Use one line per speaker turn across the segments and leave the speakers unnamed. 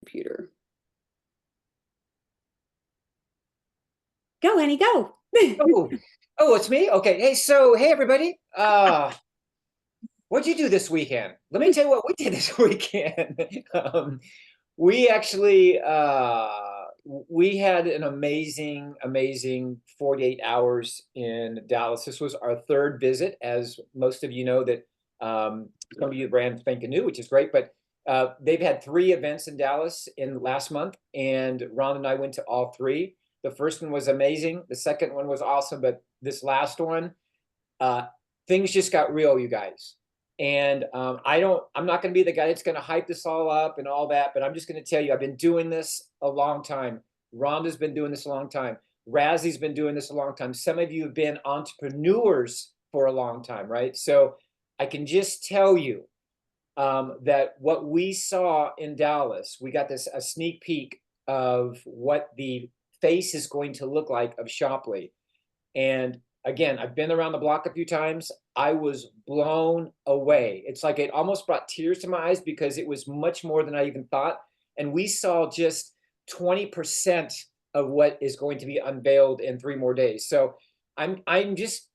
computer. Go, Annie, go.
Oh, it's me? Okay. Hey everybody. What'd you do this weekend? Let me tell you what we did this weekend. We actually we had an amazing 48 hours in Dallas. This was our third visit, as most of you know that some of you ran spanking new, which is great, but they've had 3 events in Dallas in last month, and Ron and I went to all 3. The first one was amazing. The second one was awesome, but this last one, things just got real, you guys. And I'm not going to be the guy that's going to hype this all up and all that, but I'm just going to tell you, I've been doing this a long time. Rhonda's been doing this a long time. Razzy's been doing this a long time. Some of you have been entrepreneurs for a long time, right? So I can just tell you that what we saw in Dallas, we got a sneak peek of what the face is going to look like of Shopley. And again, I've been around the block a few times. I was blown away. It's like it almost brought tears to my eyes because it was much more than I even thought. And we saw just 20% of what is going to be unveiled in 3 more days. So I'm just,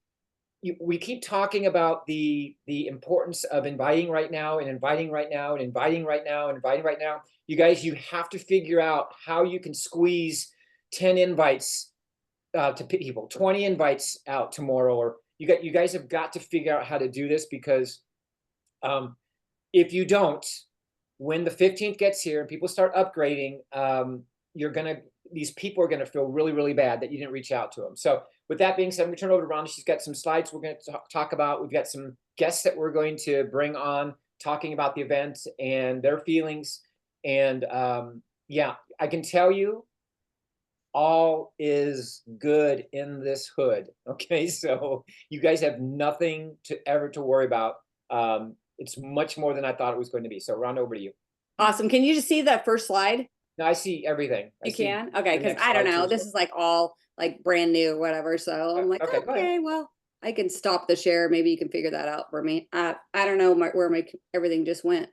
we keep talking about the importance of inviting right now and inviting right now and inviting right now and inviting right now. You guys, you have to figure out how you can squeeze 10 invites to people, 20 invites out tomorrow, or you guys have got to figure out how to do this, because if you don't, when the 15th gets here and people start upgrading, these people are gonna feel really bad that you didn't reach out to them. So with that being said, I'm gonna turn it over to Rhonda. She's got some slides we're gonna talk about. We've got some guests that we're going to bring on talking about the event and their feelings. And yeah, I can tell you, all is good in this hood. Okay, so you guys have nothing to worry about. It's much more than I thought it was going to be. So Ron, over to you.
Awesome. Can you just see that first slide?
No, I see everything.
You can? Okay, because I don't know. This is like all like brand new, whatever. So I'm like, okay, well, I can stop the share. Maybe you can figure that out for me. I don't know where my everything just went.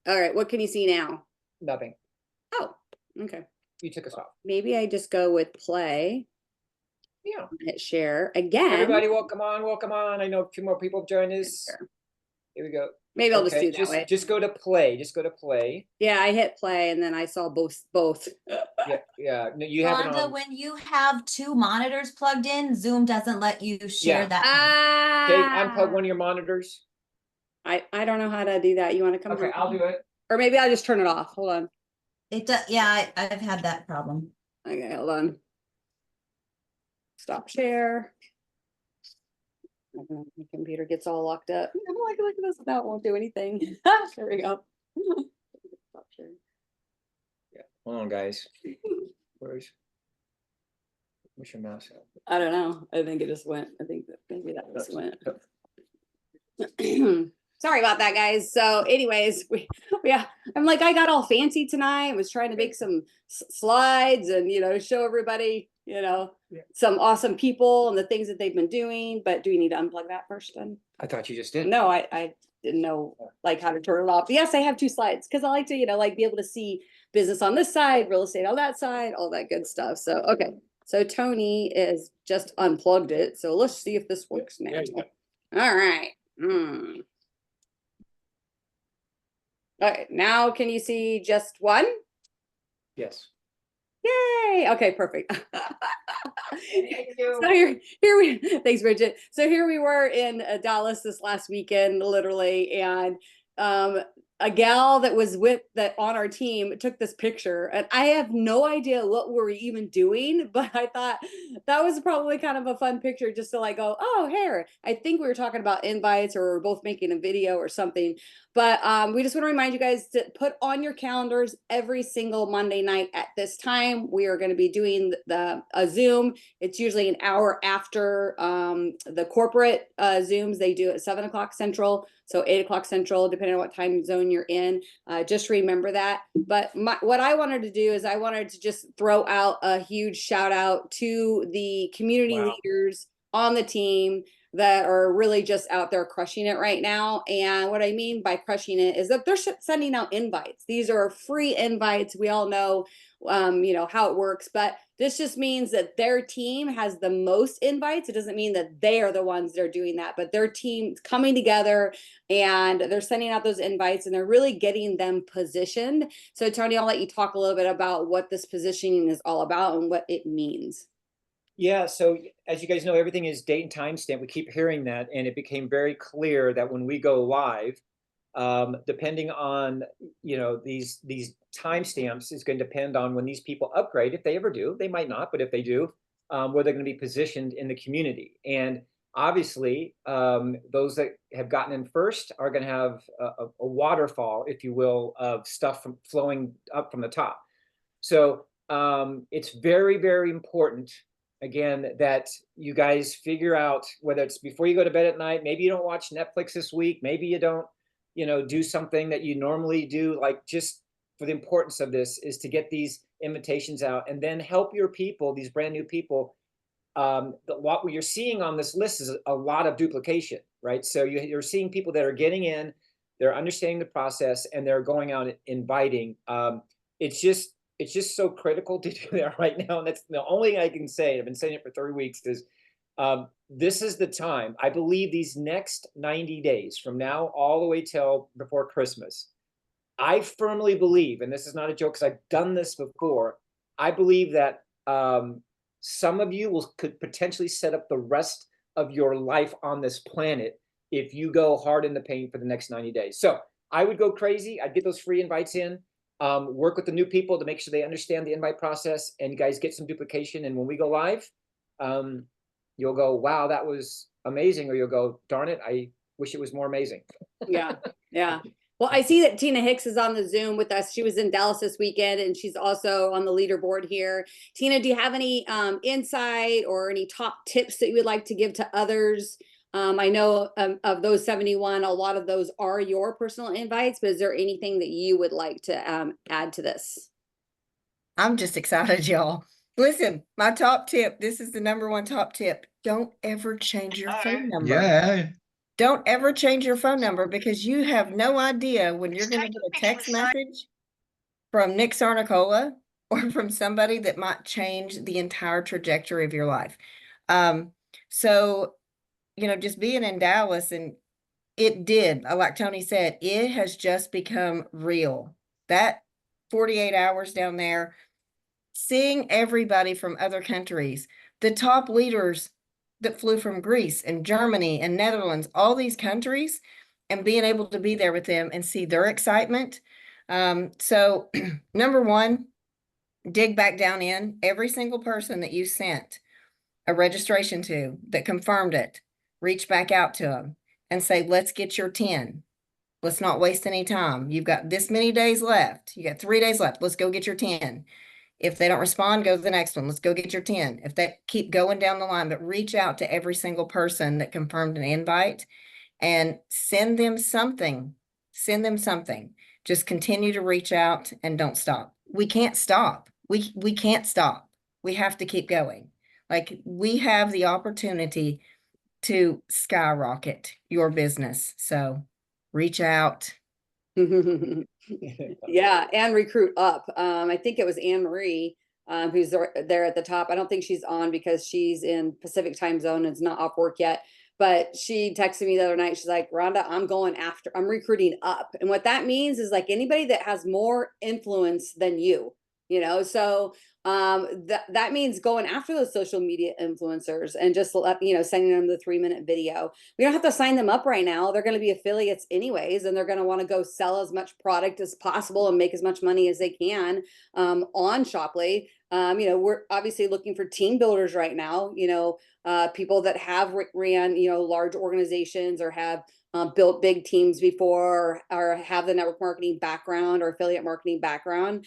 All right, what can you see now?
Nothing.
Oh, okay.
You took us off.
Maybe I just go with play.
Yeah.
Hit share again.
Everybody, welcome on. I know a few more people have joined us. Here we go.
Maybe I'll just do that way.
Just go to play. Just go to play.
Yeah, I hit play and then I saw both.
Yeah. No, you have it on.
When you have 2 monitors plugged in, Zoom doesn't let you share that.
Okay, unplug one of your monitors.
I don't know how to do that. You want to come?
Okay, I'll do it.
Or maybe I'll just turn it off. Hold on.
It does. Yeah, I've had that problem.
Okay, hold on. Stop share. My computer gets all locked up. I'm like, look at this. Now it won't do anything. There we go. Stop sharing.
Yeah, hold on, guys. Where's your mouse at?
I don't know. I think it just went. I think that maybe that just went. Sorry about that, guys. So anyways, I'm like, I got all fancy tonight. I was trying to make some slides and, show everybody, some awesome people and the things that they've been doing. But do we need to unplug that first then?
I thought you just did.
No, I didn't know like how to turn it off. But yes, I have 2 slides because I like to, like be able to see business on this side, real estate on that side, all that good stuff. So, okay. So Tony is just unplugged it. So let's see if this works now. All right. Okay, now can you see just one?
Yes.
Yay! Okay, perfect.
Thank you.
So thanks, Bridget. So here we were in Dallas this last weekend, literally, and a gal that was on our team took this picture, and I have no idea what we were even doing, but I thought that was probably kind of a fun picture just to like go, oh, here. I think we were talking about invites or we were both making a video or something. But we just want to remind you guys to put on your calendars every single Monday night at this time. We are going to be doing a Zoom. It's usually an hour after the corporate Zooms. They do it at 7 o'clock Central, so 8 o'clock Central, depending on what time zone you're in. Just remember that. But what I wanted to do is I wanted to just throw out a huge shout out to the community leaders on the team. that are really just out there crushing it right now. And what I mean by crushing it is that they're sending out invites. These are free invites. We all know, how it works, but this just means that their team has the most invites. It doesn't mean that they are the ones that are doing that, but their team's coming together and they're sending out those invites and they're really getting them positioned. So Tony, I'll let you talk a little bit about what this positioning is all about and what it means.
Yeah, so as you guys know, everything is date and time stamp. We keep hearing that, and it became very clear that when we go live, depending on these timestamps is going to depend on when these people upgrade. If they ever do, they might not, but if they do, where they're going to be positioned in the community. And obviously, those that have gotten in first are going to have a waterfall, if you will, of stuff flowing up from the top. So it's very, very important, again, that you guys figure out, whether it's before you go to bed at night, maybe you don't watch Netflix this week, maybe you don't do something that you normally do, like, just for the importance of this is to get these invitations out and then help your people, these brand new people. What you're seeing on this list is a lot of duplication, right? So you're seeing people that are getting in, they're understanding the process, and they're going out and inviting. It's just so critical to do that right now. And that's the only thing I can say. I've been saying it for 3 weeks is, this is the time. I believe these next 90 days from now all the way till before Christmas, I firmly believe, and this is not a joke because I've done this before, I believe that some of you could potentially set up the rest of your life on this planet if you go hard in the paint for the next 90 days. So I would go crazy. I'd get those free invites in, work with the new people to make sure they understand the invite process, and you guys get some duplication. And when we go live, you'll go, wow, that was amazing. Or you'll go, darn it, I wish it was more amazing.
Yeah. Yeah. Well, I see that Tina Hicks is on the Zoom with us. She was in Dallas this weekend and she's also on the leaderboard here. Tina, do you have any insight or any top tips that you would like to give to others? I know of those 71, a lot of those are your personal invites, but is there anything that you would like to add to this?
I'm just excited, y'all. Listen, my top tip, this is the #1 top tip. Don't ever change your phone number.
Yeah.
Don't ever change your phone number because you have no idea when you're going to get a text message from Nick Sarnicola or from somebody that might change the entire trajectory of your life. So, just being in Dallas, and it did, like Tony said, it has just become real. That 48 hours down there, seeing everybody from other countries, the top leaders that flew from Greece and Germany and Netherlands, all these countries, and being able to be there with them and see their excitement. So #1, dig back down in every single person that you sent a registration to that confirmed it, reach back out to them and say, let's get your 10. Let's not waste any time. You've got this many days left. You got 3 days left. Let's go get your 10. If they don't respond, go to the next one. Let's go get your 10. If they keep going down the line, but reach out to every single person that confirmed an invite and send them something. Send them something. Just continue to reach out and don't stop. We can't stop. We can't stop. We have to keep going. Like, we have the opportunity to skyrocket your business. So reach out.
Yeah, and recruit up. I think it was Anne Marie who's there at the top. I don't think she's on because she's in Pacific time zone and it's not off work yet. But she texted me the other night. She's like, Rhonda, I'm recruiting up. And what that means is, like, anybody that has more influence than you, so that means going after those social media influencers and just sending them the 3-minute video. We don't have to sign them up right now. They're going to be affiliates anyways, and they're going to want to go sell as much product as possible and make as much money as they can on Shoply. We're obviously looking for team builders right now, people that have ran large organizations or have built big teams before, or have the network marketing background or affiliate marketing background.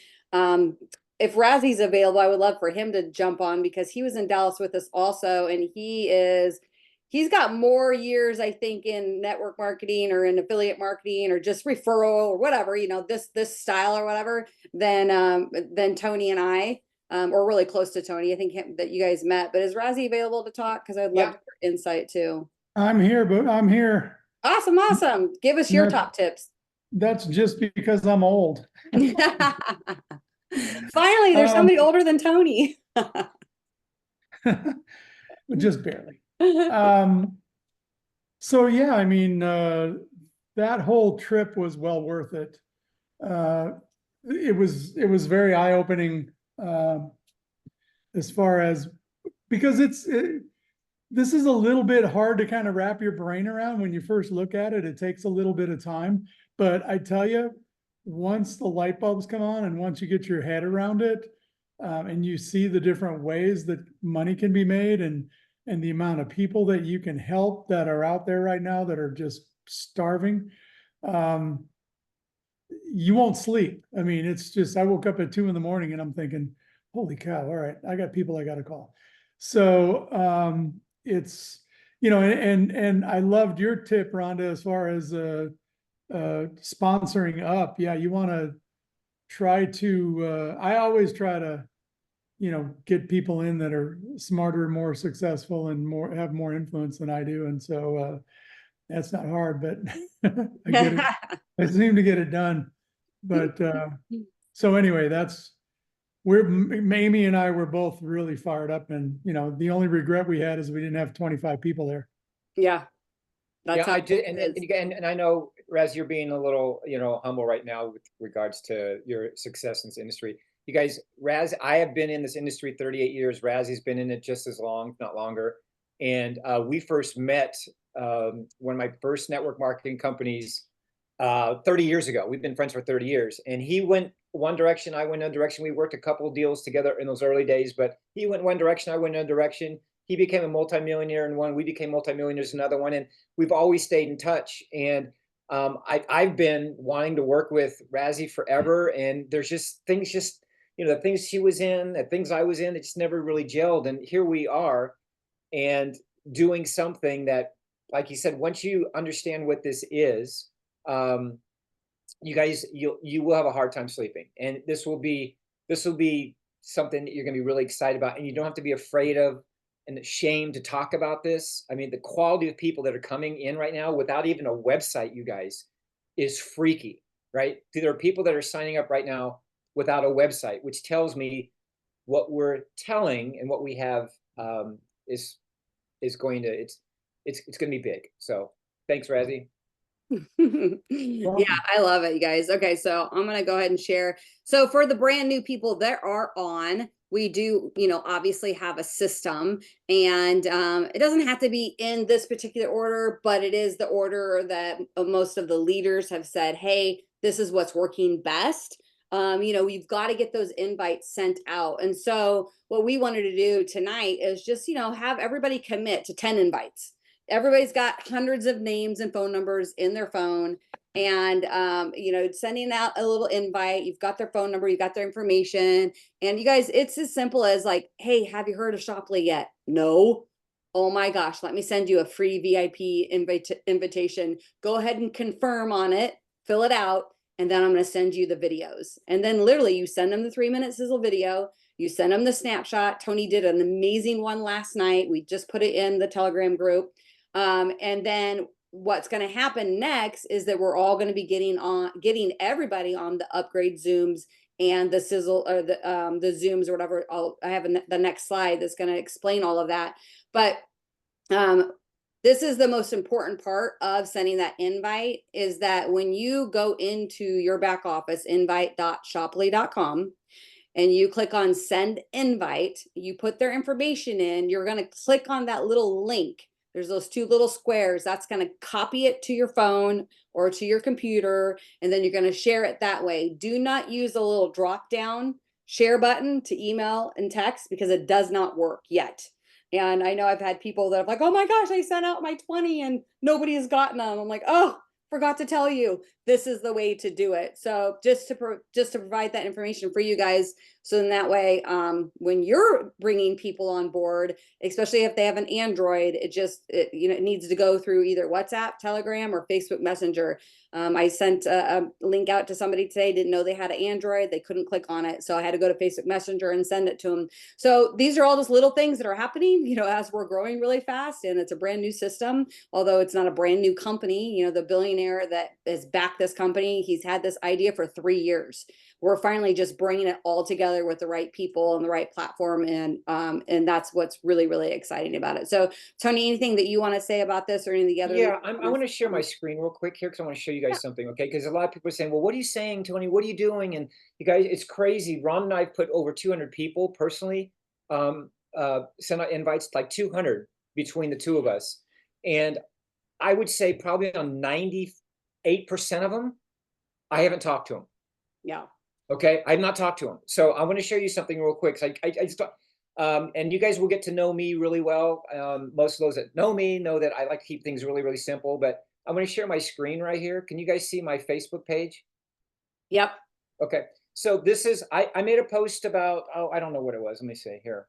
If Razzy's available, I would love for him to jump on because he was in Dallas with us also. And he's got more years, I think, in network marketing or in affiliate marketing or just referral or whatever, this style or whatever than Tony and I, or really close to Tony. I think that you guys met, but is Razzy available to talk? Cause I'd love your insight too.
I'm here, but I'm here.
Awesome, awesome. Give us your
That-
top tips.
That's just because I'm old.
Finally, there's somebody older than Tony.
Just barely. So yeah, I mean, that whole trip was well worth it. It was very eye-opening, as far as, because this is a little bit hard to kind of wrap your brain around when you first look at it. It takes a little bit of time, but I tell you, once the light bulbs come on and once you get your head around it, and you see the different ways that money can be made, and the amount of people that you can help that are out there right now that are just starving, you won't sleep. I mean, it's just, I woke up at 2 a.m. and I'm thinking, holy cow, all right, I got people I got to call. So, it's, and I loved your tip, Rhonda, as far as, sponsoring up. Yeah, you want to try to, I always try to, get people in that are smarter, more successful, and have more influence than I do. And so, that's not hard, but I get it. I seem to get it done. But, so anyway, Amy and I were both really fired up, and, the only regret we had is we didn't have 25 people there.
Yeah. That's
Yeah,
how
I did,
it is.
and I know, Raz, you're being a little, humble right now with regards to your success in this industry. You guys, Raz, I have been in this industry 38 years. Razzy's been in it just as long, if not longer. And we first met one of my first network marketing companies 30 years ago. We've been friends for 30 years. And he went one direction, I went another direction. We worked a couple of deals together in those early days, but he went one direction, I went another direction. He became a multimillionaire in one, we became multimillionaires in another one. And we've always stayed in touch. And I've been wanting to work with Razzie forever. And there's just things, the things she was in, the things I was in, it just never really gelled. And here we are, and doing something that, like you said, once you understand what this is, you guys, you will have a hard time sleeping. And this will be something that you're going to be really excited about. And you don't have to be afraid of and ashamed to talk about this. I mean, the quality of people that are coming in right now without even a website, you guys, is freaky, right? There are people that are signing up right now without a website, which tells me what we're telling and what we have is going to, it's going to be big. So thanks, Razzie.
Yeah, I love it, you guys. Okay, so I'm gonna go ahead and share. So for the brand new people that are on, we do, obviously have a system, and it doesn't have to be in this particular order, but it is the order that most of the leaders have said, hey, this is what's working best. We've got to get those invites sent out. And so what we wanted to do tonight is just, have everybody commit to 10 invites. Everybody's got hundreds of names and phone numbers in their phone, and sending out a little invite. You've got their phone number, you've got their information, and you guys, it's as simple as like, hey, have you heard of Shopley yet? No. Oh my gosh, let me send you a free VIP invitation. Go ahead and confirm on it, fill it out, and then I'm going to send you the videos. And then literally you send them the 3-minute sizzle video, you send them the snapshot. Tony did an amazing one last night. We just put it in the Telegram group. And then what's going to happen next is that we're all going to be getting everybody on the upgrade Zooms and the sizzle, or the Zooms or whatever. I have the next slide that's going to explain all of that. But this is the most important part of sending that invite, is that when you go into your back office, invite.shopley.com, and you click on send invite, you put their information in, you're going to click on that little link. There's those 2 little squares. That's going to copy it to your phone or to your computer, and then you're going to share it that way. Do not use a little drop down share button to email and text, because it does not work yet. And I know I've had people that are like, oh my gosh, I sent out my 20 and nobody has gotten them. I'm like, oh, forgot to tell you, this is the way to do it. So just to provide that information for you guys, so in that way, when you're bringing people on board, especially if they have an Android, it needs to go through either WhatsApp, Telegram, or Facebook Messenger. I sent a link out to somebody today, didn't know they had an Android, they couldn't click on it, so I had to go to Facebook Messenger and send it to them. So these are all just little things that are happening, as we're growing really fast, and it's a brand new system, although it's not a brand new company. The billionaire that has backed this company, he's had this idea for 3 years. We're finally just bringing it all together with the right people and the right platform, and that's what's really, really exciting about it. So, Tony, anything that you want to say about this or any of the other?
Yeah, I want to share my screen real quick here because I want to show you guys something, okay? Because a lot of people are saying, well, what are you saying, Tony? What are you doing? And you guys, it's crazy. Ron and I put over 200 people personally, sent out invites, like 200 between the two of us. And I would say probably on 98% of them, I haven't talked to them.
Yeah.
Okay, I've not talked to them. So I want to show you something real quick. So I just, and you guys will get to know me really well. Most of those that know me know that I like to keep things really, really simple. But I'm going to share my screen right here. Can you guys see my Facebook page?
Yep.
Okay. So this is, I made a post about, I don't know what it was. Let me see here.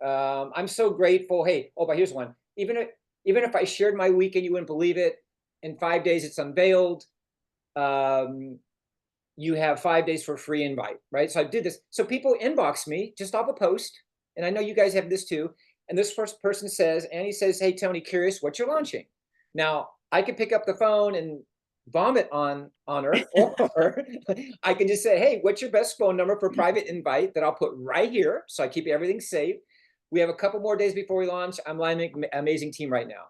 I'm so grateful. Hey, but here's one. Even if I shared my weekend, you wouldn't believe it. In 5 days, it's unveiled. You have 5 days for a free invite, right? So I did this. So people inbox me just off a post, and I know you guys have this too. And this first person says, Annie says, hey, Tony, curious what you're launching. Now, I can pick up the phone and vomit on her, or I can just say, hey, what's your best phone number for private invite that I'll put right here, so I keep everything safe. We have a couple more days before we launch. I'm lining an amazing team right now.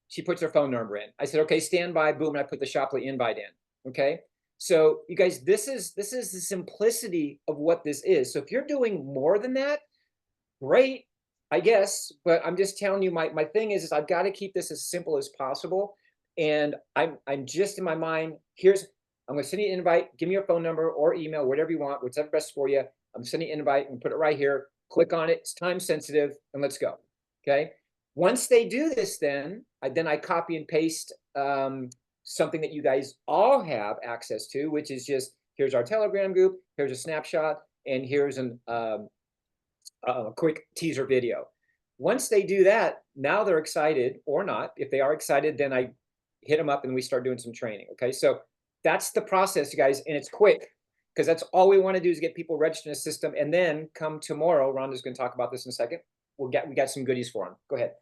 She puts her phone number in. I said, okay, stand by, boom, and I put the Shoply invite in, okay? So you guys, this is the simplicity of what this is. So if you're doing more than that, great, I guess, but I'm just telling you, my thing is I've got to keep this as simple as possible. And I'm just in my mind, I'm going to send you an invite, give me your phone number or email, whatever you want, whatever's best for you. I'm sending you an invite and put it right here. Click on it. It's time sensitive, and let's go. Okay. Once they do this, then I copy and paste something that you guys all have access to, which is just, here's our Telegram group, here's a snapshot, and here's a quick teaser video. Once they do that, now they're excited or not. If they are excited, then I hit them up and we start doing some training. Okay, so that's the process, you guys, and it's quick because that's all we want to do is get people registered in the system, and then come tomorrow, Rhonda's going to talk about this in a second. We got some goodies for them. Go ahead.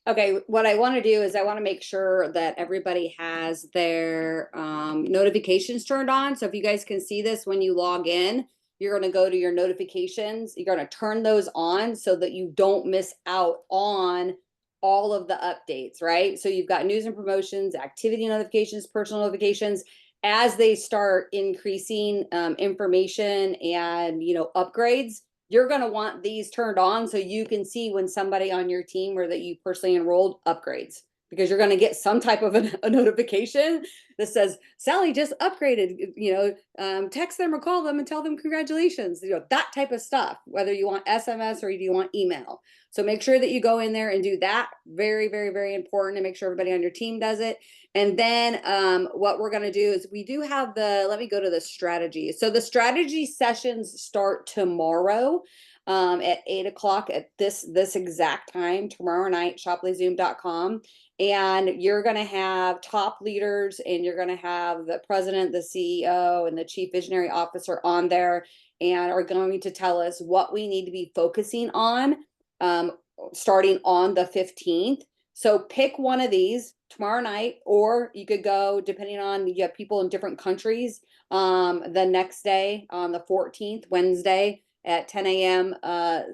Okay, what I want to do is I want to make sure that everybody has their notifications turned on. So if you guys can see this when you log in, you're going to go to your notifications. You're going to turn those on so that you don't miss out on all of the updates, right? So you've got news and promotions, activity notifications, personal notifications. As they start increasing information and, upgrades, you're going to want these turned on so you can see when somebody on your team or that you personally enrolled upgrades, because you're going to get some type of a notification that says Sally just upgraded, text them or call them and tell them congratulations, that type of stuff, whether you want SMS or you want email. So make sure that you go in there and do that. Very, very, very important to make sure everybody on your team does it. And then what we're going to do is we do have let me go to the strategy. So the strategy sessions start tomorrow at 8 o'clock at this exact time, tomorrow night, shoplyzoom.com. And you're going to have top leaders, and you're going to have the president, the CEO, and the chief visionary officer on there, and are going to tell us what we need to be focusing on starting on the 15th. So pick one of these tomorrow night, or you could go, depending on, you have people in different countries, the next day on the 14th, Wednesday at 10 a.m.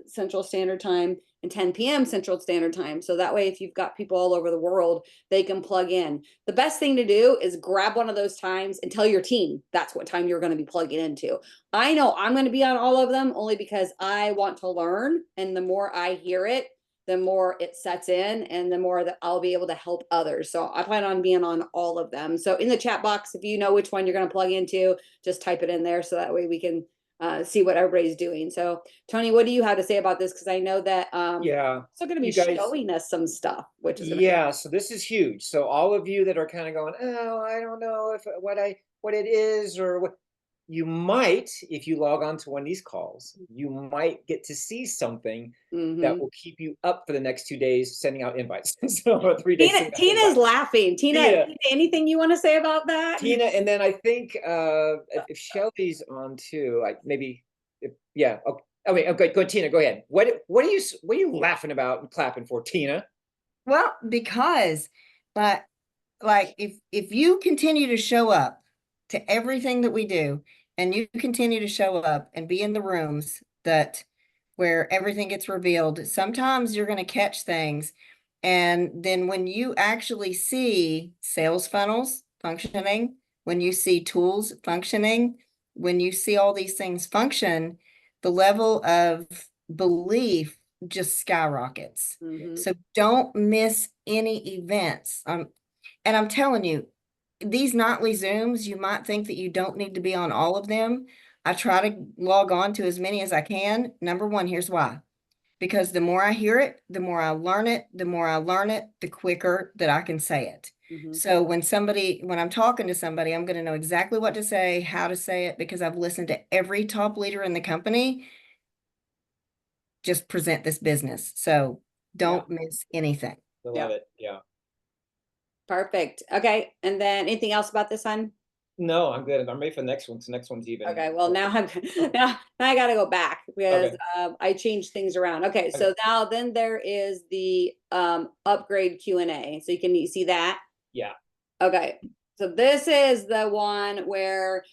Central Standard Time and 10 p.m. Central Standard Time. So that way, if you've got people all over the world, they can plug in. The best thing to do is grab one of those times and tell your team that's what time you're going to be plugging into. I know I'm going to be on all of them only because I want to learn. And the more I hear it, the more it sets in, and the more that I'll be able to help others. So I plan on being on all of them. So in the chat box, if you know which one you're going to plug into, just type it in there so that way we can see what everybody's doing. So Tony, what do you have to say about this? Because I know that
yeah,
still going to be showing us some stuff, which is
so this is huge. So all of you that are kind of going, oh, I don't know what it is or what you might, if you log on to one of these calls, you might get to see something that will keep you up for the next 2 days sending out invites. So 3 days.
Tina's laughing. Tina, anything you want to say about that?
Tina, and then I think if Shelby's on too, like maybe, yeah. Okay. Oh wait, okay, go Tina, go ahead. What are you laughing about and clapping for, Tina?
Well, because like if you continue to show up to everything that we do, and you continue to show up and be in the rooms that where everything gets revealed, sometimes you're going to catch things. And then when you actually see sales funnels functioning, when you see tools functioning, when you see all these things function, the level of belief just skyrockets. So don't miss any events. And I'm telling you, these nightly Zooms, you might think that you don't need to be on all of them. I try to log on to as many as I can. Number one, here's why. Because the more I hear it, the more I learn it, the quicker that I can say it. So when I'm talking to somebody, I'm going to know exactly what to say, how to say it, because I've listened to every top leader in the company just present this business. So don't miss anything.
I love it. Yeah.
Perfect. Okay. And then anything else about this one?
No, I'm good. I'm ready for the next one. So next one's even.
Okay. Well, now I got to go back because I changed things around. Okay. So now then there is the upgrade Q&A. So you see that?
Yeah.
Okay. So this is the one where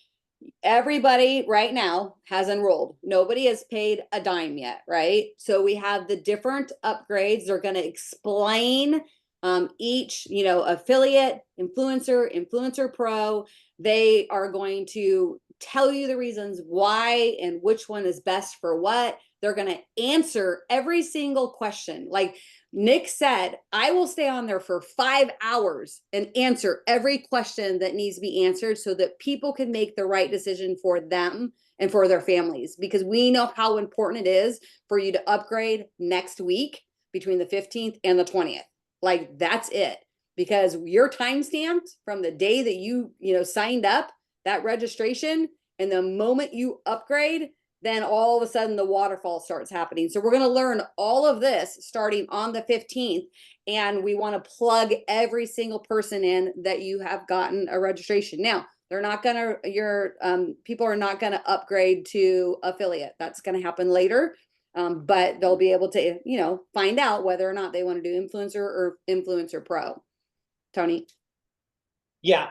everybody right now has enrolled. Nobody has paid a dime yet, right? So we have the different upgrades. They're going to explain each, affiliate, influencer pro. They are going to tell you the reasons why and which one is best for what. They're going to answer every single question. Like Nick said, I will stay on there for 5 hours and answer every question that needs to be answered so that people can make the right decision for them and for their families, because we know how important it is for you to upgrade next week between the 15th and the 20th. Like that's it, because you're time stamped from the day that you signed up, that registration, and the moment you upgrade, then all of a sudden the waterfall starts happening. So we're going to learn all of this starting on the 15th. And we want to plug every single person in that you have gotten a registration. Now, they're not going to, people are not going to upgrade to affiliate. That's going to happen later. But they'll be able to, find out whether or not they want to do influencer or influencer pro. Tony?
Yeah.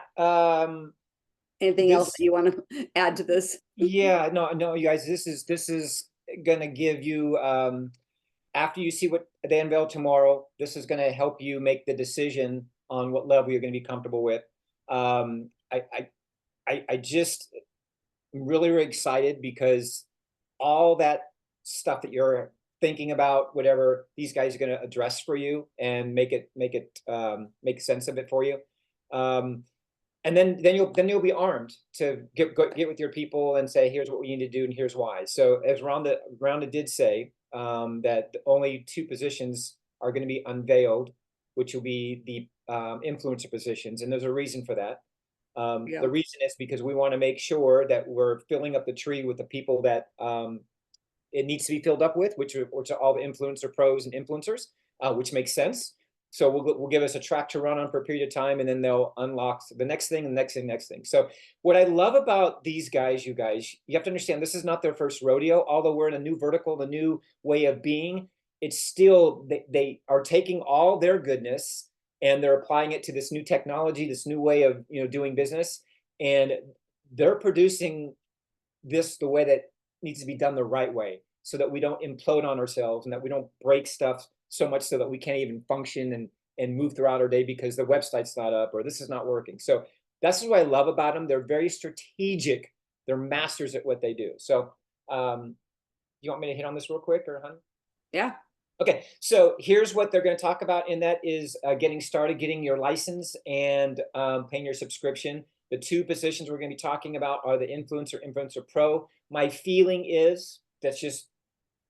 Anything else that you want to add to this?
Yeah, no, you guys, this is gonna give you after you see what they unveil tomorrow, this is gonna help you make the decision on what level you're gonna be comfortable with. I just am really, really excited because all that stuff that you're thinking about, whatever, these guys are gonna address for you and make sense of it for you. And then you'll be armed to get with your people and say, here's what we need to do and here's why. So as Rhonda did say, that only 2 positions are going to be unveiled, which will be the influencer positions, and there's a reason for that. The reason is because we want to make sure that we're filling up the tree with the people that it needs to be filled up with, which are all the influencer pros and influencers, which makes sense. So we'll give us a track to run on for a period of time, and then they'll unlock the next thing, and next thing. So what I love about these guys, you have to understand, this is not their first rodeo. Although we're in a new vertical, the new way of being, it's still, they are taking all their goodness and they're applying it to this new technology, this new way of doing business, and they're producing this the way that needs to be done the right way, so that we don't implode on ourselves and that we don't break stuff so much so that we can't even function and move throughout our day because the website's not up or this is not working. So that's what I love about them. They're very strategic. They're masters at what they do. So you want me to hit on this real quick, or hun?
Yeah.
Okay, so here's what they're going to talk about, and that is getting started, getting your license, and paying your subscription. The 2 positions we're going to be talking about are the influencer pro. My feeling is that's just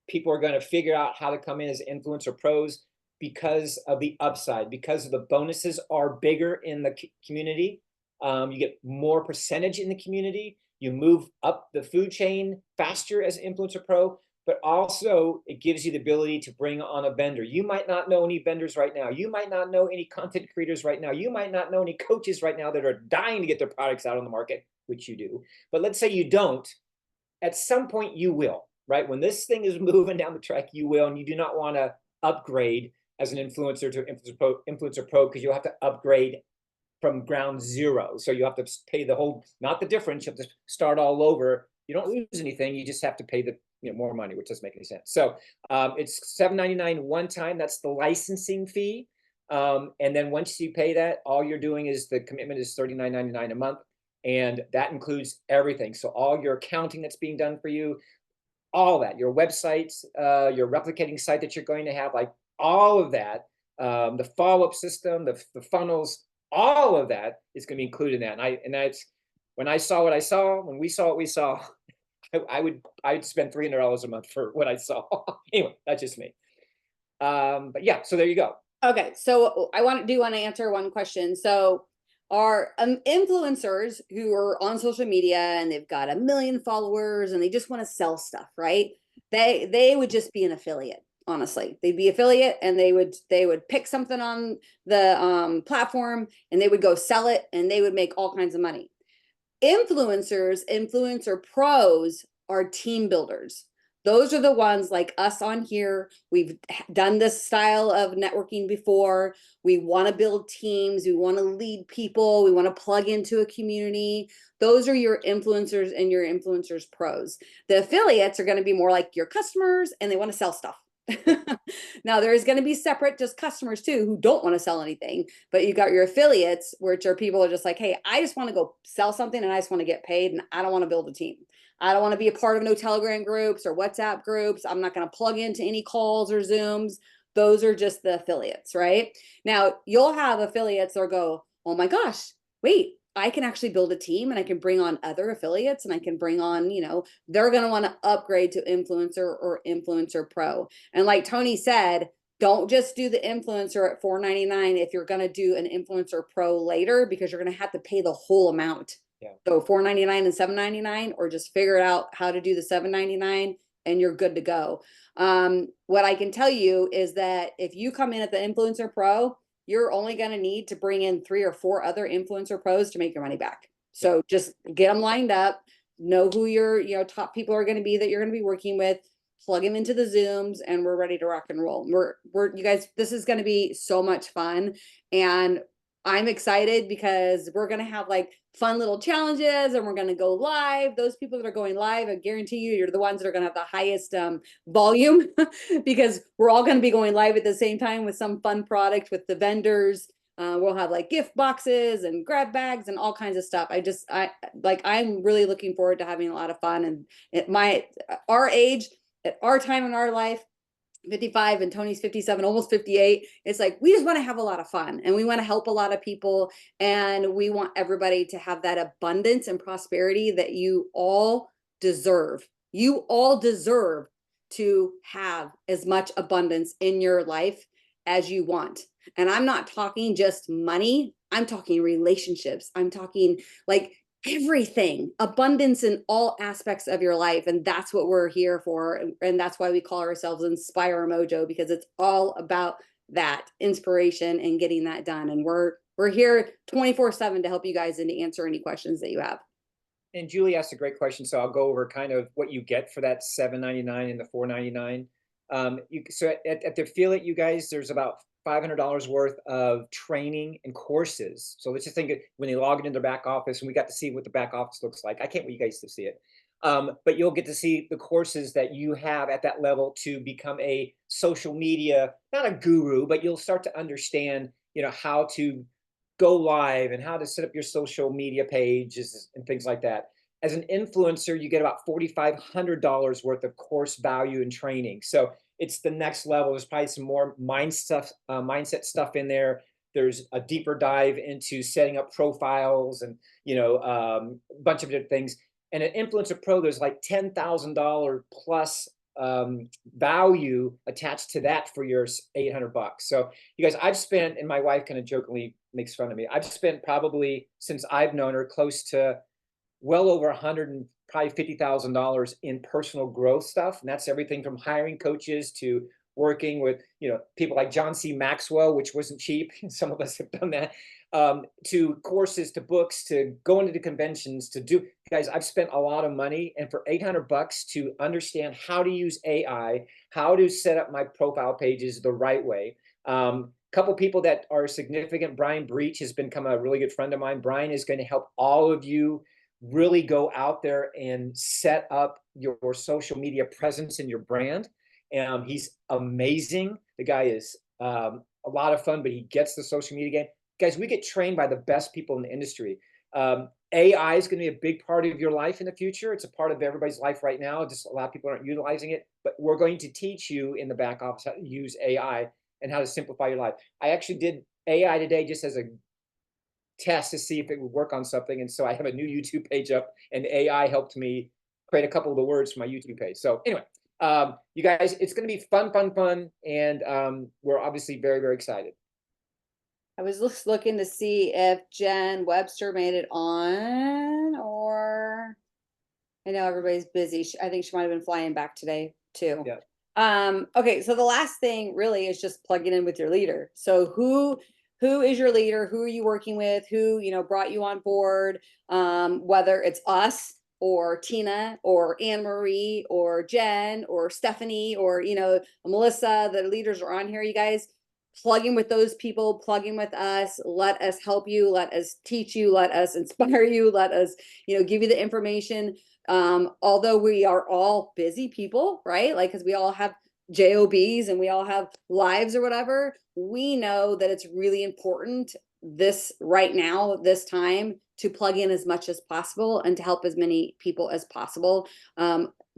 people are going to figure out how to come in as influencer pros because of the upside, because of the bonuses are bigger in the community. You get more percentage in the community. You move up the food chain faster as an influencer pro, but also it gives you the ability to bring on a vendor. You might not know any vendors right now. You might not know any content creators right now. You might not know any coaches right now that are dying to get their products out on the market, which you do. But let's say you don't. At some point you will, right? When this thing is moving down the track, you will, and you do not want to upgrade as an influencer to influencer pro because you'll have to upgrade from ground zero. So you have to pay the whole, not the difference, you have to start all over. You don't lose anything, you just have to pay the more money, which doesn't make any sense. So it's $7.99 one time, that's the licensing fee. And then once you pay that, all you're doing is the commitment is $39.99 a month. And that includes everything. So all your accounting that's being done for you, all that, your websites, your replicating site that you're going to have, like all of that, the follow-up system, the funnels, all of that is going to be included in that. And that's when I saw what I saw, when we saw what we saw, I'd spend $300 a month for what I saw. Anyway, that's just me. But yeah, so there you go.
Okay, so I want to answer one question. So are influencers who are on social media and they've got 1 million followers and they just want to sell stuff, right? They would just be an affiliate. Honestly, they'd be affiliate and they would pick something on the platform and they would go sell it and they would make all kinds of money. Influencer pros are team builders. Those are the ones like us on here. We've done this style of networking before. We want to build teams. We want to lead people. We want to plug into a community. Those are your influencers and your influencers pros. The affiliates are going to be more like your customers and they want to sell stuff. Now there is going to be separate just customers too who don't want to sell anything, but you got your affiliates, which are people who are just like, hey, I just want to go sell something and I just want to get paid and I don't want to build a team. I don't want to be a part of no Telegram groups or WhatsApp groups. I'm not going to plug into any calls or Zooms. Those are just the affiliates, right? Now you'll have affiliates that go, oh my gosh, wait, I can actually build a team and I can bring on other affiliates and I can bring on, they're going to want to upgrade to influencer or influencer pro. And like Tony said, don't just do the influencer at $4.99 if you're going to do an influencer pro later, because you're going to have to pay the whole amount. Yeah. So $4.99 and $7.99, or just figure out how to do the $7.99 and you're good to go. What I can tell you is that if you come in at the influencer pro, you're only going to need to bring in 3 or 4 other influencer pros to make your money back. So just get them lined up, know who your top people are going to be that you're going to be working with, plug them into the Zooms, and we're ready to rock and roll. You guys, this is going to be so much fun. And I'm excited because we're going to have like fun little challenges and we're going to go live. Those people that are going live, I guarantee you're the ones that are going to have the highest volume because we're all going to be going live at the same time with some fun product with the vendors. We'll have like gift boxes and grab bags and all kinds of stuff. I'm really looking forward to having a lot of fun. And at our age, at our time in our life, 55 and Tony's 57, almost 58. It's like, we just want to have a lot of fun and we want to help a lot of people. And we want everybody to have that abundance and prosperity that you all deserve. You all deserve to have as much abundance in your life as you want. And I'm not talking just money. I'm talking relationships. I'm talking like everything, abundance in all aspects of your life. And that's what we're here for. And that's why we call ourselves Inspire Mojo, because it's all about that inspiration and getting that done. And we're here 24/7 to help you guys and to answer any questions that you have.
And Julie asked a great question. So I'll go over kind of what you get for that $7.99 and the $4.99. So at the affiliate, you guys, there's about $500 worth of training and courses. So let's just think of when they log into their back office, and we got to see what the back office looks like. I can't wait you guys to see it. But you'll get to see the courses that you have at that level to become a social media, not a guru, but you'll start to understand, how to go live and how to set up your social media pages and things like that. As an influencer, you get about $4,500 worth of course value and training. So it's the next level. There's probably some more mindset stuff in there. There's a deeper dive into setting up profiles and, a bunch of different things. And an influencer pro, there's like $10,000 plus value attached to that for your $800. So you guys, I've spent, and my wife kind of jokingly makes fun of me. I've spent probably, since I've known her, close to well over probably $50,000 in personal growth stuff. And that's everything from hiring coaches to working with, people like John C. Maxwell, which wasn't cheap. Some of us have done that. To courses, to books, to going to the conventions, guys, I've spent a lot of money, and for $800 to understand how to use AI, how to set up my profile pages the right way. Couple people that are significant. Brian Breach has become a really good friend of mine. Brian is going to help all of you really go out there and set up your social media presence in your brand. He's amazing. The guy is a lot of fun, but he gets the social media game. Guys, we get trained by the best people in the industry. AI is going to be a big part of your life in the future. It's a part of everybody's life right now. Just a lot of people aren't utilizing it, but we're going to teach you in the back office how to use AI and how to simplify your life. I actually did AI today just as a test to see if it would work on something. And so I have a new YouTube page up, and AI helped me create a couple of the words for my YouTube page. So anyway, you guys, it's going to be fun. And we're obviously very, very excited.
I was just looking to see if Jen Webster made it on, or I know everybody's busy. I think she might have been flying back today too.
Yeah.
Okay, so the last thing really is just plugging in with your leader. So who is your leader? Who are you working with? Who, brought you on board? Whether it's us or Tina or Anne Marie or Jen or Stephanie or, Melissa, the leaders are on here, you guys. Plug in with those people, plug in with us, let us help you, let us teach you, let us inspire you, let us, give you the information. Although we are all busy people, right? Like, because we all have jobs and we all have lives or whatever, we know that it's really important right now, this time, to plug in as much as possible and to help as many people as possible.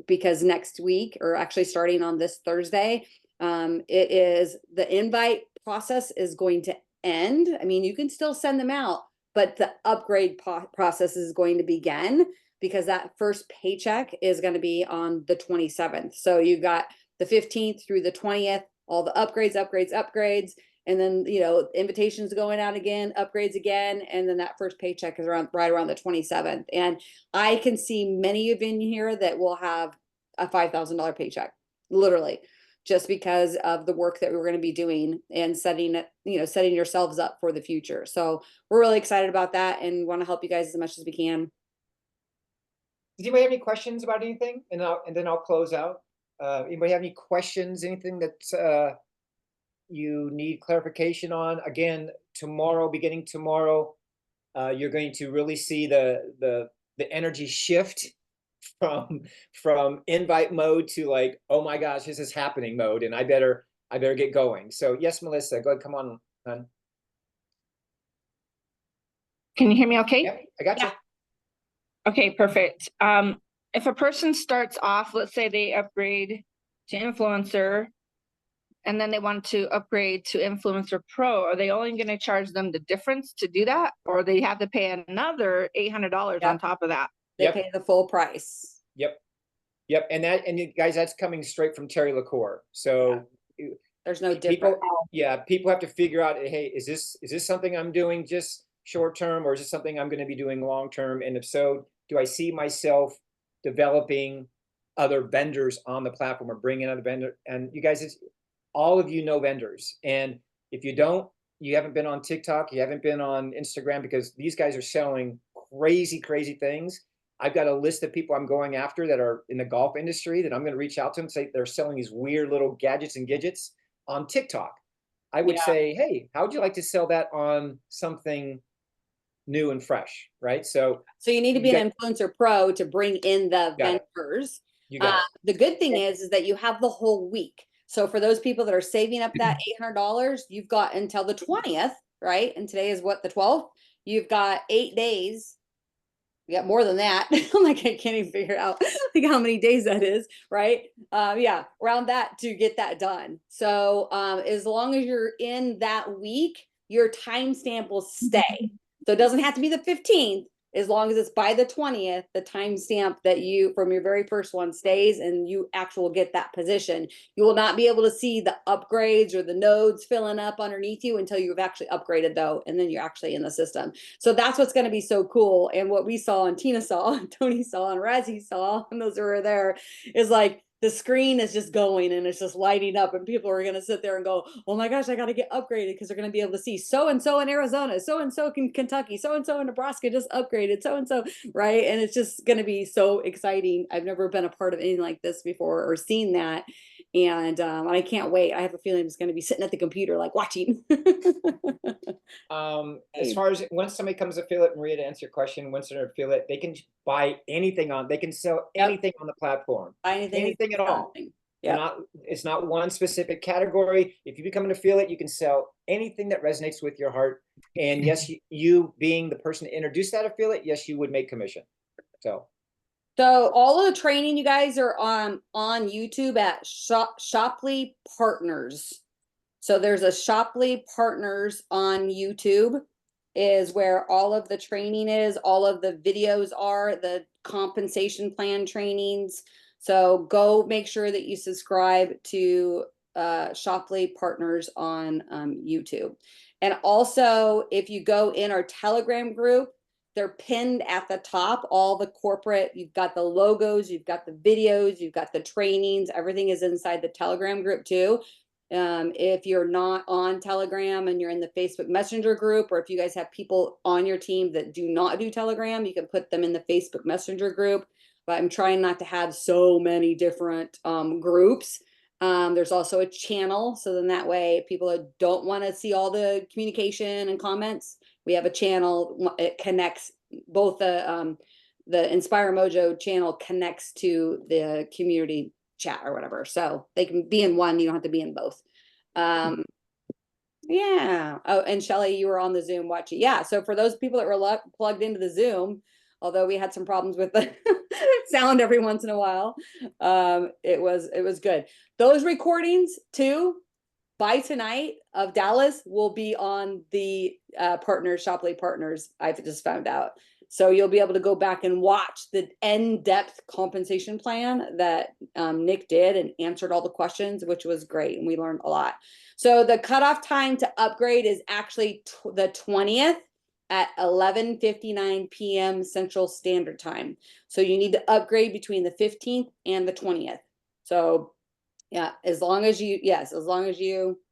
Because next week, or actually starting on this Thursday, it is the invite process is going to end. I mean, you can still send them out, but the upgrade process is going to begin, because that first paycheck is going to be on the 27th. So you've got the 15th through the 20th, all the upgrades. And then, invitations going out again, upgrades again. And then that first paycheck is right around the 27th. And I can see many of you in here that will have a $5,000 paycheck, literally, just because of the work that we're going to be doing and setting yourselves up for the future. So we're really excited about that and want to help you guys as much as we can.
Does anybody have any questions about anything? And then I'll close out. Anybody have any questions? Anything that you need clarification on? Again, beginning tomorrow, you're going to really see the energy shift from invite mode to like, oh my gosh, this is happening mode, and I better get going. So yes, Melissa, go ahead, come on, hon.
Can you hear me okay?
Yep, I got you.
Okay, perfect. If a person starts off, let's say they upgrade to influencer, and then they want to upgrade to Influencer Pro, are they only going to charge them the difference to do that? Or they have to pay another $800 on top of that?
They pay the full price.
Yep. And you guys, that's coming straight from Terry LaCour. So
there's no difference.
People have to figure out, hey, is this something I'm doing just short term, or is this something I'm going to be doing long term? And if so, do I see myself developing other vendors on the platform or bringing other vendors? And you guys, all of you know vendors. And if you don't, you haven't been on TikTok, you haven't been on Instagram, because these guys are selling crazy things. I've got a list of people I'm going after that are in the golf industry that I'm going to reach out to and say they're selling these weird little gadgets and gadgets on TikTok. I would say, hey, how would you like to sell that on something new and fresh, right? So
you need to be an Influencer Pro to bring in the vendors. The good thing is that you have the whole week. So for those people that are saving up that $800, you've got until the 20th, right? And today is what, the 12th? You've got 8 days. You got more than that. I'm like, I can't even figure out like how many days that is, right? Around that to get that done. So as long as you're in that week, your timestamp will stay. So it doesn't have to be the 15th. as long as it's by the 20th, the timestamp that you from your very first one stays and you actually get that position. You will not be able to see the upgrades or the nodes filling up underneath you until you've actually upgraded though, and then you're actually in the system. So that's what's going to be so cool. And what we saw and Tina saw and Tony saw and Razzie saw, and those who were there, is like the screen is just going and it's just lighting up, and people are going to sit there and go, oh my gosh, I got to get upgraded, because they're going to be able to see so and so in Arizona, so and so in Kentucky, so and so in Nebraska just upgraded, so and so, right? And it's just going to be so exciting. I've never been a part of anything like this before or seen that, and I can't wait. I have a feeling it's going to be sitting at the computer like watching.
As far as once somebody comes to affiliate, Maria, to answer your question, once they're an affiliate, they can buy anything they can sell anything on the platform. Anything at all. Yeah. It's not one specific category. If you become an affiliate, you can sell anything that resonates with your heart. And yes, you being the person to introduce that affiliate, yes, you would make commission. So
all of the training, you guys, are on YouTube at Shoply Partners. So there's a Shoply Partners on YouTube is where all of the training is, all of the videos are, the compensation plan trainings. So go make sure that you subscribe to Shoply Partners on YouTube. And also, if you go in our Telegram group, they're pinned at the top, all the corporate, you've got the logos, you've got the videos, you've got the trainings, everything is inside the Telegram group too. If you're not on Telegram and you're in the Facebook Messenger group, or if you guys have people on your team that do not do Telegram, you can put them in the Facebook Messenger group. But I'm trying not to have so many different groups. There's also a channel, so then that way people that don't want to see all the communication and comments, we have a channel. It connects both the Inspire Mojo channel connects to the community chat or whatever, so they can be in one, you don't have to be in both. Yeah. Oh, and Shelly, you were on the Zoom watching. Yeah, so for those people that were plugged into the Zoom, although we had some problems with the sound every once in a while, it was good. Those recordings too by tonight of Dallas will be on the partners, Shoply Partners, I've just found out. So you'll be able to go back and watch the in-depth compensation plan that Nick did and answered all the questions, which was great. And we learned a lot. So the cutoff time to upgrade is actually the 20th at 11:59 p.m. Central Standard Time. So you need to upgrade between the 15th and the 20th. So yeah, as long as you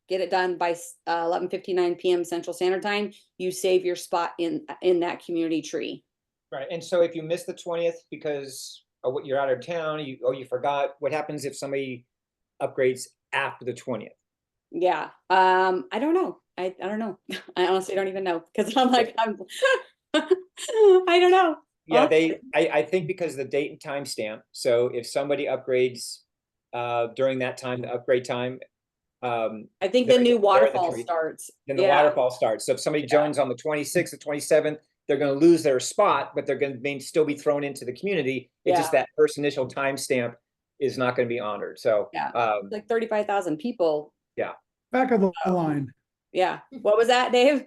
get it done by 11:59 p.m. Central Standard Time, you save your spot in that community tree.
Right. And so if you miss the 20th because you're out of town, you forgot, what happens if somebody upgrades after the 20th?
Yeah. I don't know. I don't know. I honestly don't even know, because I'm like, I don't know.
Yeah, I think because the date and time stamp. So if somebody upgrades during that time, the upgrade time,
I think the new waterfall starts.
Then the waterfall starts. So if somebody joins on the 26th or 27th, they're going to lose their spot, but they're going to still be thrown into the community. It's just that first initial timestamp is not going to be honored. So
like 35,000 people.
Yeah.
Back of the line.
Yeah. What was that, Dave?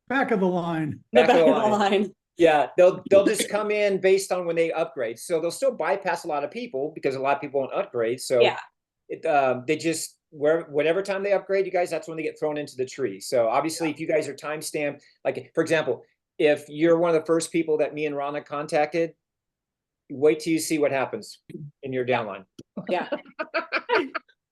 Back of the line.
Back of the line.
Yeah, they'll just come in based on when they upgrade. So they'll still bypass a lot of people because a lot of people won't upgrade. So they just whatever time they upgrade, you guys, that's when they get thrown into the tree. So obviously, if you guys are time stamped, like for example, if you're one of the first people that me and Rana contacted, wait till you see what happens in your downline.
Yeah.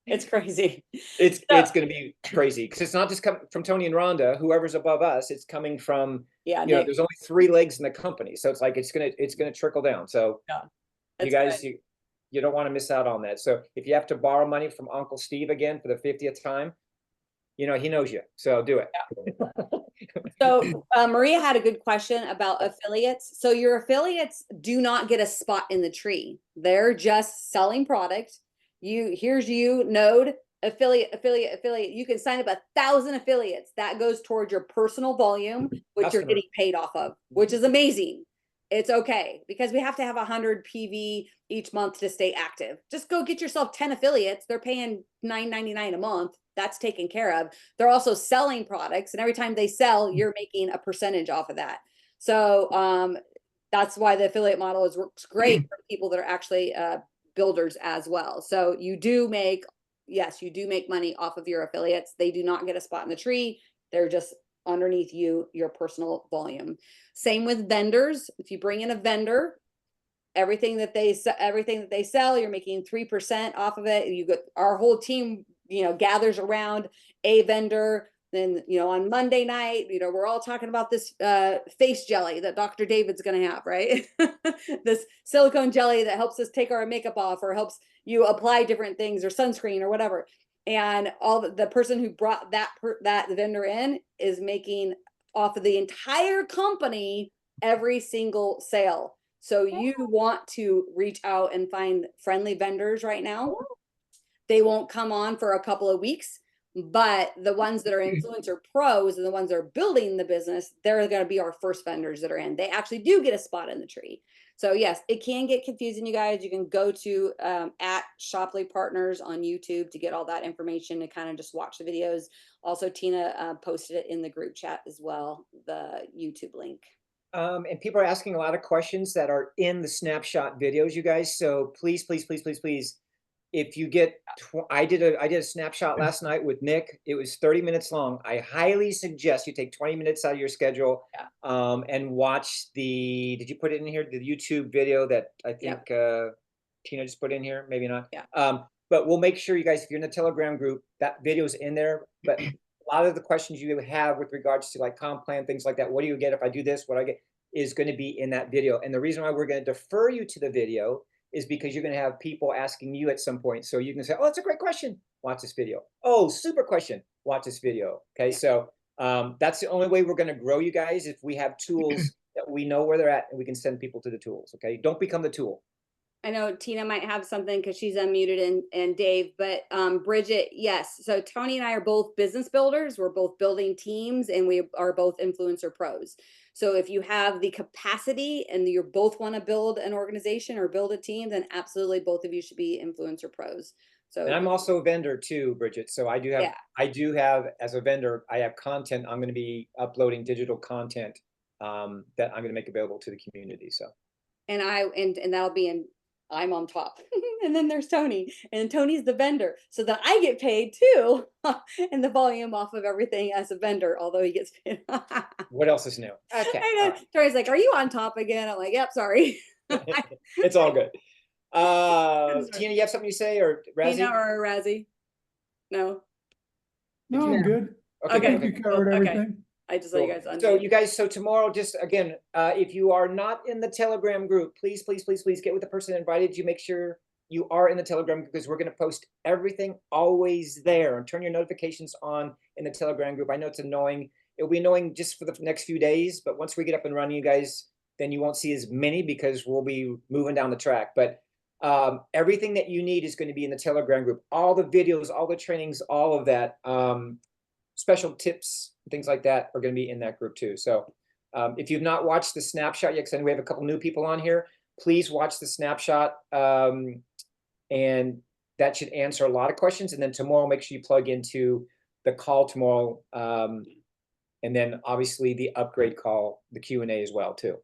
It's crazy.
It's going to be crazy because it's not just coming from Tony and Rhonda, whoever's above us. It's coming from there's only 3 legs in the company, so it's like it's gonna trickle down. So you guys, you don't want to miss out on that. So if you have to borrow money from Uncle Steve again for the 50th time, he knows you. So do it.
So Maria had a good question about affiliates. So your affiliates do not get a spot in the tree. They're just selling product. Here's node affiliate. You can sign up 1,000 affiliates. That goes towards your personal volume, which you're getting paid off of, which is amazing. It's okay because we have to have 100 PV each month to stay active. Just go get yourself 10 affiliates. They're paying $9.99 a month. That's taken care of. They're also selling products, and every time they sell, you're making a percentage off of that. So that's why the affiliate model works great for people that are actually builders as well. So you do make, yes, you do make money off of your affiliates. They do not get a spot in the tree. They're just underneath your personal volume. Same with vendors. If you bring in a vendor, everything that they sell, you're making 3% off of it. You got our whole team, gathers around a vendor. Then, on Monday night, we're all talking about this face jelly that Dr. David's going to have, right? This silicone jelly that helps us take our makeup off or helps you apply different things or sunscreen or whatever. And all the person who brought that vendor in is making off of the entire company every single sale. So you want to reach out and find friendly vendors right now. They won't come on for a couple of weeks, but the ones that are influencer pros and the ones that are building the business, they're going to be our first vendors that are in. They actually do get a spot in the tree. So yes, it can get confusing, you guys. You can go to at Shopley Partners on YouTube to get all that information and kind of just watch the videos. Also, Tina posted it in the group chat as well, the YouTube link.
And people are asking a lot of questions that are in the snapshot videos, you guys. So please, please, please, please, please. If you get, I did a snapshot last night with Nick. It was 30 minutes long. I highly suggest you take 20 minutes out of your schedule, and watch did you put it in here? The YouTube video that I think Tina just put in here, maybe not.
Yeah.
But we'll make sure you guys, if you're in the Telegram group, that video's in there. But a lot of the questions you have with regards to like comp plan, things like that, what do you get if I do this, what I get, is going to be in that video. And the reason why we're going to defer you to the video is because you're going to have people asking you at some point. So you can say, oh, that's a great question. Watch this video. Oh, super question. Watch this video. Okay. So that's the only way we're going to grow you guys, if we have tools that we know where they're at and we can send people to the tools. Okay. Don't become the tool.
I know Tina might have something because she's unmuted, and Dave, but Bridget, yes. So Tony and I are both business builders. We're both building teams, and we are both influencer pros. So if you have the capacity and you both want to build an organization or build a team, then absolutely both of you should be influencer pros. So,
and I'm also a vendor too, Bridget. So I do have, as a vendor, I have content. I'm going to be uploading digital content that I'm going to make available to the community. So,
and that'll be in, I'm on top. And then there's Tony, and Tony's the vendor, so that I get paid too, and the volume off of everything as a vendor, although he gets paid.
What else is new? Okay.
I know. Tony's like, are you on top again? I'm like, yep, sorry.
It's all good. Tina, you have something to say, or Razzie?
Tina or Razzie? No.
No, I'm good.
Okay.
I think you covered everything.
I just saw you guys on.
So you guys, so tomorrow, just again, if you are not in the Telegram group, please, please, please, please get with the person that invited you. Make sure you are in the Telegram, because we're going to post everything always there, and turn your notifications on in the Telegram group. I know it's annoying. It'll be annoying just for the next few days, but once we get up and running, you guys, then you won't see as many because we'll be moving down the track. But everything that you need is going to be in the Telegram group. All the videos, all the trainings, all of that, special tips, things like that are going to be in that group too. So if you've not watched the snapshot yet, because I know we have a couple new people on here, please watch the snapshot, and that should answer a lot of questions. And then tomorrow, make sure you plug into the call tomorrow, and then obviously the upgrade call, the Q&A as well too.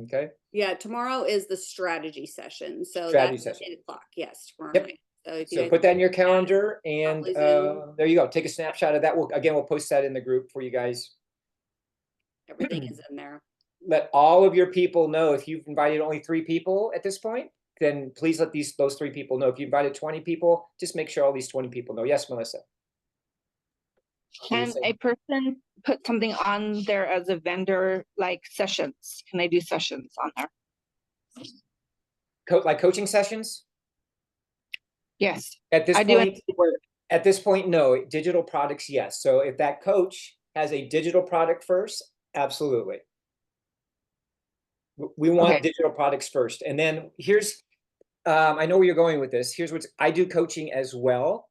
Okay.
Yeah, tomorrow is the strategy session. So
Strategy
that's
session.
8 o'clock. Yes, tomorrow
Yep.
night. So, if you
So
guys
put that in your calendar, and
Probably Zoom.
there you go. Take a snapshot of that. We'll post that in the group for you guys.
everything is in there.
Let all of your people know. If you've invited only 3 people at this point, then please let those 3 people know. If you invited 20 people, just make sure all these 20 people know. Yes, Melissa.
Can a person put something on there as a vendor, like sessions? Can they do sessions on there?
Like coaching sessions?
Yes.
At this
I do
point, at this point, no. Digital products, yes. So if that coach has a digital product first, absolutely. We want digital products first. And then here's, I know where you're going with this. Here's what I do coaching as well.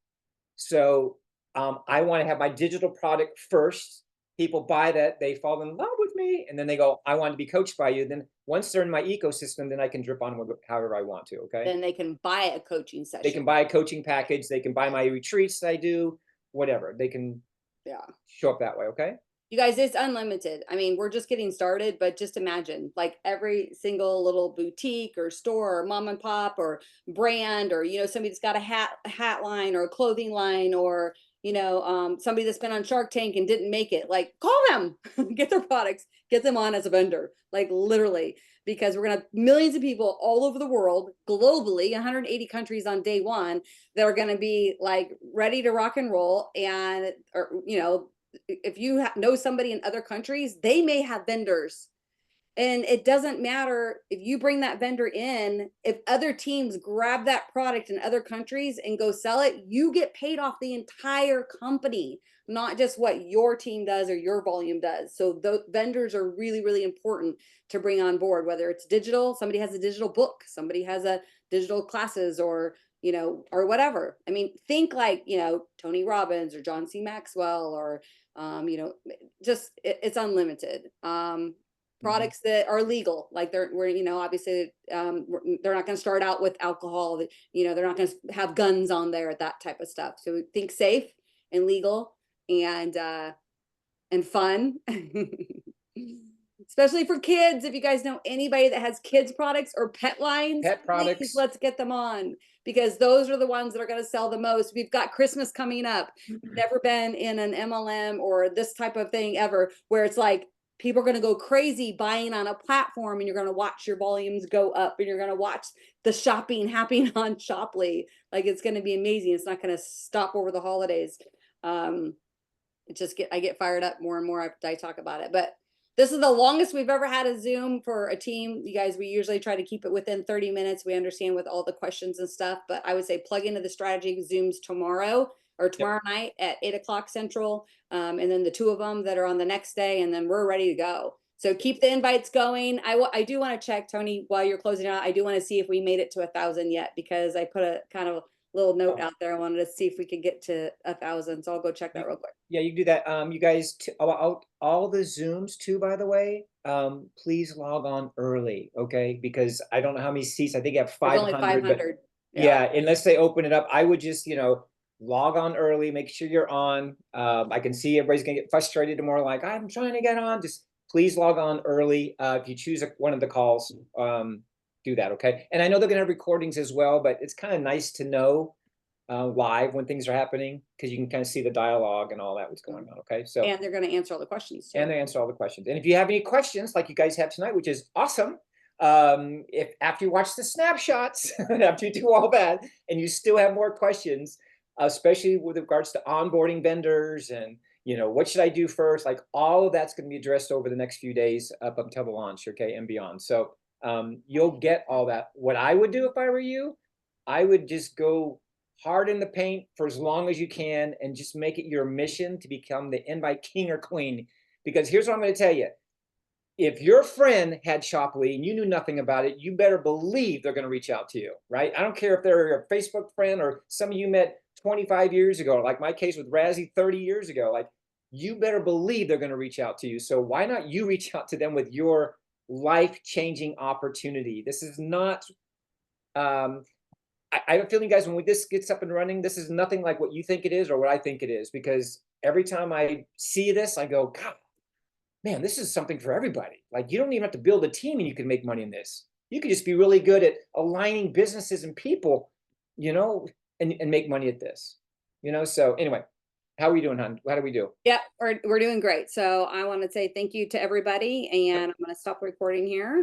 So I want to have my digital product first. People buy that, they fall in love with me, and then they go, I want to be coached by you. Then once they're in my ecosystem, then I can drip on however I want to. Okay.
Then they can buy a coaching session.
They can buy a coaching package. They can buy my retreats that I do, whatever. They can show up that way. Okay.
You guys, it's unlimited. I mean, we're just getting started, but just imagine like every single little boutique or store or mom and pop or brand, or, you know, somebody that's got a hat line or a clothing line, or, you know, somebody that's been on Shark Tank and didn't make it, like call them, get their products, get them on as a vendor, like literally, because we're going to have millions of people all over the world, globally, 180 countries on day one, that are going to be like ready to rock and roll. And, or, you know, if you know somebody in other countries, they may have vendors. And it doesn't matter if you bring that vendor in, if other teams grab that product in other countries and go sell it, you get paid off the entire company, not just what your team does or your volume does. So the vendors are really, really important to bring on board, whether it's digital, somebody has a digital book, somebody has a digital classes, or, you know, or whatever. I mean, think like, you know, Tony Robbins or John C. Maxwell, or, you know, just it's unlimited. Products that are legal, like we're, you know, obviously they're not going to start out with alcohol, you know, they're not going to have guns on there, that type of stuff. So think safe and legal and fun. Especially for kids. If you guys know anybody that has kids products or pet lines,
Pet products.
please, let's get them on, because those are the ones that are going to sell the most. We've got Christmas coming up. Never been in an MLM or this type of thing ever, where it's like people are going to go crazy buying on a platform, and you're going to watch your volumes go up, and you're going to watch the shopping happening on Shoply. Like, it's going to be amazing. It's not going to stop over the holidays. I get fired up more and more after I talk about it. But this is the longest we've ever had a Zoom for a team. You guys, we usually try to keep it within 30 minutes. We understand with all the questions and stuff, but I would say plug into the strategy Zooms tomorrow or tomorrow night at 8 o'clock Central. And then the two of them that are on the next day, and then we're ready to go. So keep the invites going. I do want to check, Tony, while you're closing out, I do want to see if we made it to 1,000 yet, because I put a kind of little note out there. I wanted to see if we could get to 1,000. So I'll go check that real quick.
Yeah, you can do that. You guys, all the Zooms too, by the way, please log on early, okay? Because I don't know how many seats. I think you have 500.
There's only 500.
Yeah, unless they open it up, I would just, you know, log on early, make sure you're on. I can see everybody's gonna get frustrated tomorrow, like, I'm trying to get on. Just please log on early. If you choose one of the calls, do that, okay? And I know they're gonna have recordings as well, but it's kind of nice to know live when things are happening, because you can kind of see the dialogue and all that, what's going on, okay? So,
and they're going to answer all the questions too.
and they answer all the questions. And if you have any questions like you guys have tonight, which is awesome, if after you watch the snapshots, after you do all that, and you still have more questions, especially with regards to onboarding vendors and, you know, what should I do first? Like, all of that's going to be addressed over the next few days up until the launch, okay, and beyond. So you'll get all that. What I would do if I were you, I would just go hard in the paint for as long as you can, and just make it your mission to become the invite king or queen. Because here's what I'm going to tell you. If your friend had Shoply and you knew nothing about it, you better believe they're going to reach out to you, right? I don't care if they're a Facebook friend or some of you met 25 years ago, like my case with Razzie 30 years ago. Like, you better believe they're going to reach out to you. So why not you reach out to them with your life-changing opportunity? This is not I have a feeling, guys, when this gets up and running, this is nothing like what you think it is or what I think it is, because every time I see this, I go, God, man, this is something for everybody. Like, you don't even have to build a team and you can make money in this. You can just be really good at aligning businesses and people, you know, and make money at this, you know? So anyway, how are we doing, hon? How do we do?
Yeah, we're doing great. So I want to say thank you to everybody, and I'm going to stop recording here.